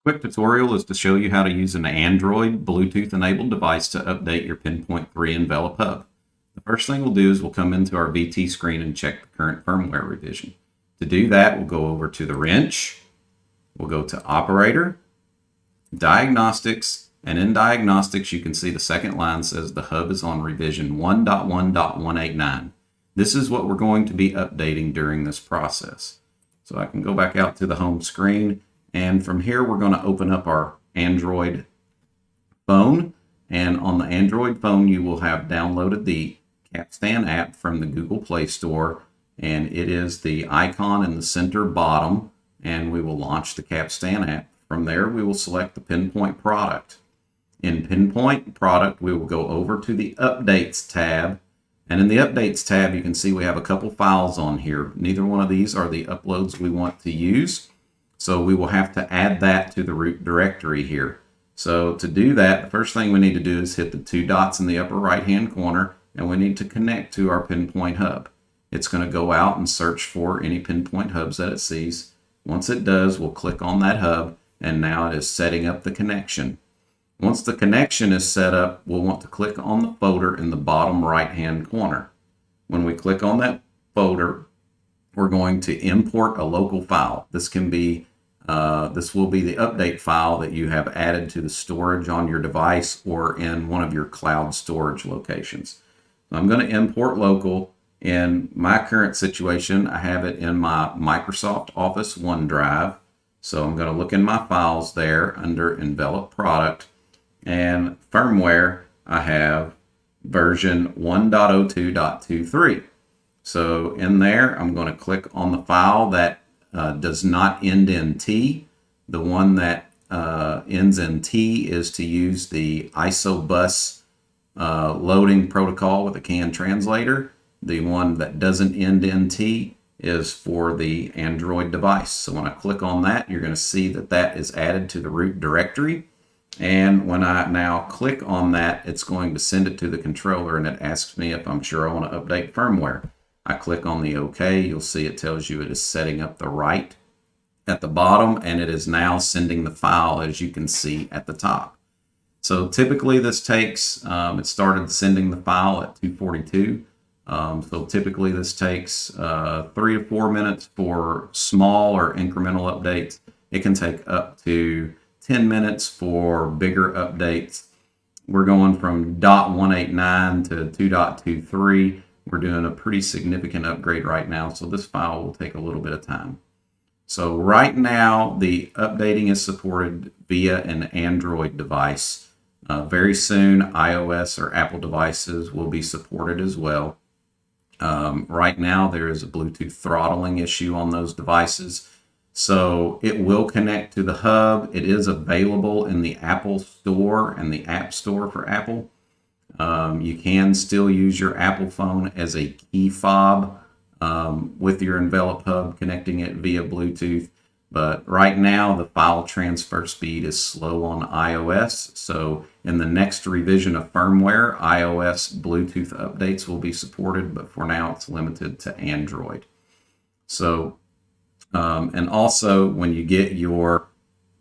Quick tutorial is to show you how to use an Android Bluetooth enabled device to update your PPIII envelope hub. The first thing we'll do is we'll come into our VT screen and check the current firmware revision. To do that, we'll go over to the wrench, we'll go to operator, diagnostics, and in diagnostics you can see the second line says the hub is on revision 1.1.189. This is what we're going to be updating during this process. So I can go back out to the home screen, and from here we're going to open up our Android phone, and on the Android phone you will have downloaded the Capstan app from the Google Play Store, and it is the icon in the center bottom, and we will launch the Capstan app. From there we will select the PPIII product. In PPIII product we will go over to the Updates tab, and in the Updates tab you can see we have a couple files on here. Neither one of these are the uploads we want to use, so we will have to add that to the root directory here. So to do that, the first thing we need to do is hit the two dots in the upper right hand corner, and we need to connect to our PPIII hub. It's going to go out and search for any PPIII hubs that it sees. Once it does, we'll click on that hub, and now it is setting up the connection. Once the connection is set up, we'll want to click on the folder in the bottom right hand corner. When we click on that folder, we're going to import a local file. This will be the update file that you have added to the storage on your device or in one of your cloud storage locations. So I'm going to import local. In my current situation, I have it in my Microsoft Office OneDrive. So I'm going to look in my files there under Envelope Product, and firmware, I have version 1.02.23. So in there, I'm going to click on the file that does not end in T. The one that ends in T is to use the ISOBus loading protocol with a CAN translator. The one that doesn't end in T is for the Android device. So when I click on that, you're going to see that that is added to the root directory. And when I now click on that, it's going to send it to the controller, and it asks me if I'm sure I want to update firmware. I click on the OK. You'll see it tells you it is setting up the right at the bottom, and it is now sending the file, as you can see at the top. So typically this takes, it started sending the file at 2:42. So typically this takes 3 to 4 minutes for small or incremental updates. It can take up to 10 minutes for bigger updates. We're going from .189 to 2.23. We're doing a pretty significant upgrade right now, so this file will take a little bit of time. So right now, the updating is supported via an Android device. Very soon, iOS or Apple devices will be supported as well. Right now, there is a Bluetooth throttling issue on those devices. So it will connect to the hub. It is available in the Apple Store and the App Store for Apple. You can still use your Apple phone as a key fob with your envelope hub, connecting it via Bluetooth. But right now, the file transfer speed is slow on iOS. So in the next revision of firmware, iOS Bluetooth updates will be supported, but for now it's limited to Android. So and also, when you get your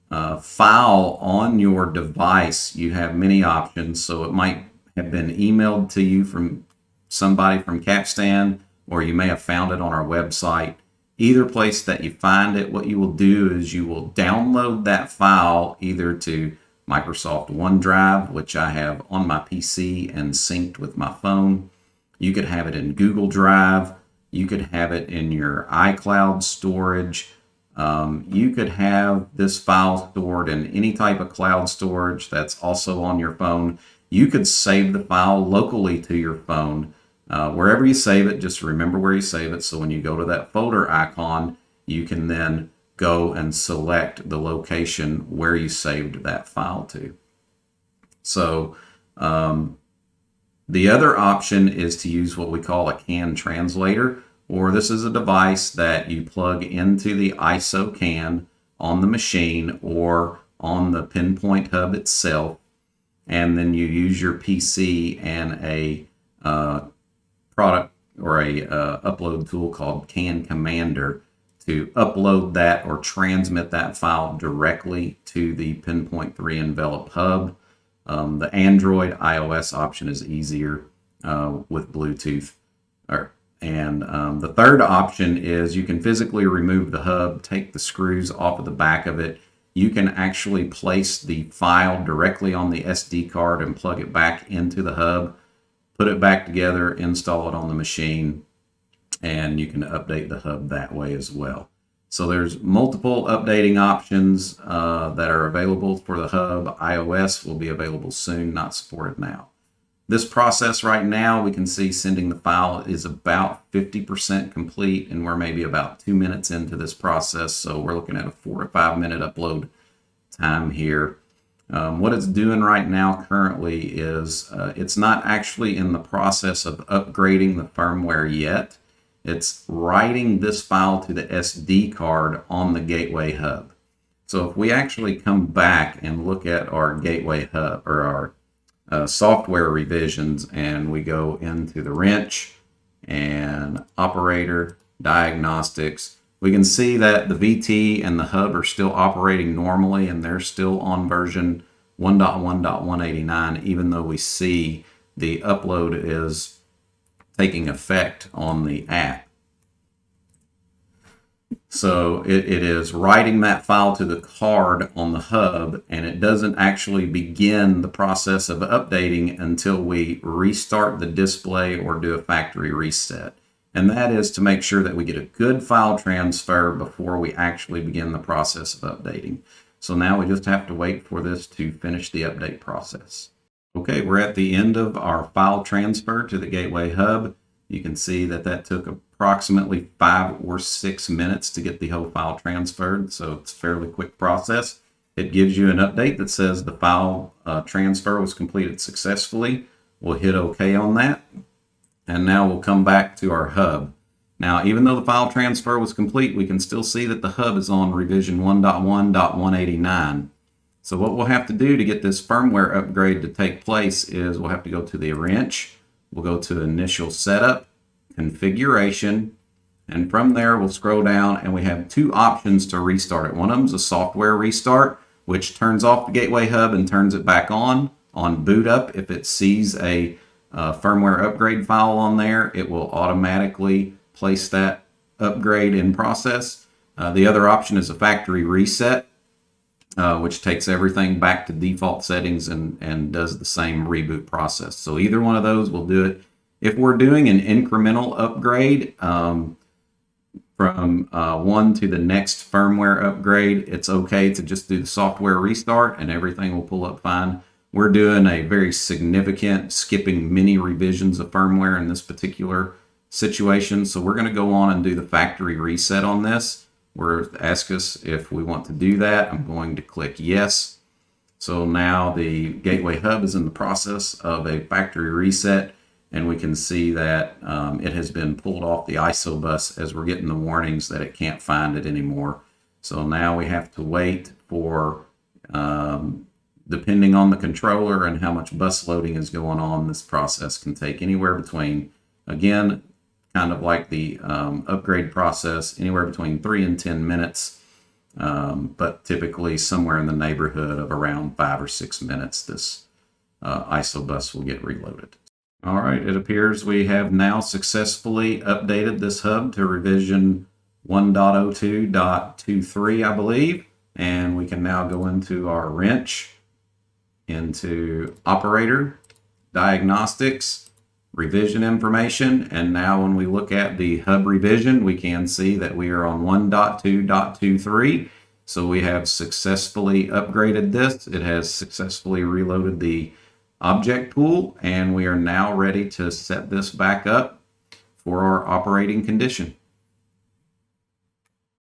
file on your device, you have many options. So it might have been emailed to you from somebody from Capstan, or you may have found it on our website. Either place that you find it, what you will do is you will download that file either to Microsoft OneDrive, which I have on my PC and synced with my phone. You could have it in Google Drive. You could have it in your iCloud storage. You could have this file stored in any type of cloud storage that's also on your phone. You could save the file locally to your phone. Wherever you save it, just remember where you save it. So when you go to that folder icon, you can then go and select the location where you saved that file to. So the other option is to use what we call a CAN translator, or this is a device that you plug into the ISO CAN on the machine or on the PPIII hub itself, and then you use your PC and a product or a upload tool called CAN Commander to upload that or transmit that file directly to the Pinpoint 3 Envelop hub. The Android iOS option is easier with Bluetooth. The third option is you can physically remove the hub, take the screws off of the back of it. You can actually place the file directly on the SD card and plug it back into the hub, put it back together, install it on the machine, and you can update the hub that way as well. So there's multiple updating options that are available for the hub. iOS will be available soon, not supported now. This process right now, we can see sending the file is about 50% complete, and we're maybe about 2 minutes into this process. So we're looking at a 4 to 5 minute upload time here. What it's doing right now currently is it's not actually in the process of upgrading the firmware yet. It's writing this file to the SD card on the Gateway hub. So if we actually come back and look at our Gateway hub or our software revisions, and we go into the wrench and operator diagnostics, we can see that the VT and the hub are still operating normally, and they're still on version 1.1.189, even though we see the upload is taking effect on the app. So it is writing that file to the card on the hub, and it doesn't actually begin the process of updating until we restart the display or do a factory reset. And that is to make sure that we get a good file transfer before we actually begin the process of updating. So now we just have to wait for this to finish the update process. Okay, we're at the end of our file transfer to the Gateway hub. You can see that that took approximately 5 or 6 minutes to get the whole file transferred, so it's a fairly quick process. It gives you an update that says the file transfer was completed successfully. We'll hit OK on that, and now we'll come back to our hub. Now, even though the file transfer was complete, we can still see that the hub is on revision 1.1.189. So what we'll have to do to get this firmware upgrade to take place is we'll have to go to the wrench. We'll go to Initial Setup, Configuration, and from there we'll scroll down and we have 2 options to restart it. One of them is a software restart, which turns off the Gateway hub and turns it back on. On boot up, if it sees a firmware upgrade file on there, it will automatically place that upgrade in process. The other option is a factory reset, which takes everything back to default settings and does the same reboot process. So either one of those will do it. If we're doing an incremental upgrade from one to the next firmware upgrade, it's okay to just do the software restart and everything will pull up fine. We're doing a very significant skipping many revisions of firmware in this particular situation. So we're going to go on and do the factory reset on this. Ask us if we want to do that. I'm going to click yes. So now the Gateway hub is in the process of a factory reset, and we can see that it has been pulled off the ISO bus as we're getting the warnings that it can't find it anymore. So now we have to wait for, depending on the controller and how much bus loading is going on, this process can take anywhere between, again, kind of like the upgrade process, anywhere between 3 and 10 minutes, but typically somewhere in the neighborhood of around 5 or 6 minutes, this ISO bus will get reloaded. All right, it appears we have now successfully updated this hub to revision 1.02.23, I believe, and we can now go into our wrench, into operator, diagnostics, revision information, and now when we look at the hub revision, we can see that we are on 1.2.23. So we have successfully upgraded this. It has successfully reloaded the object pool, and we are now ready to set this back up for our operating condition.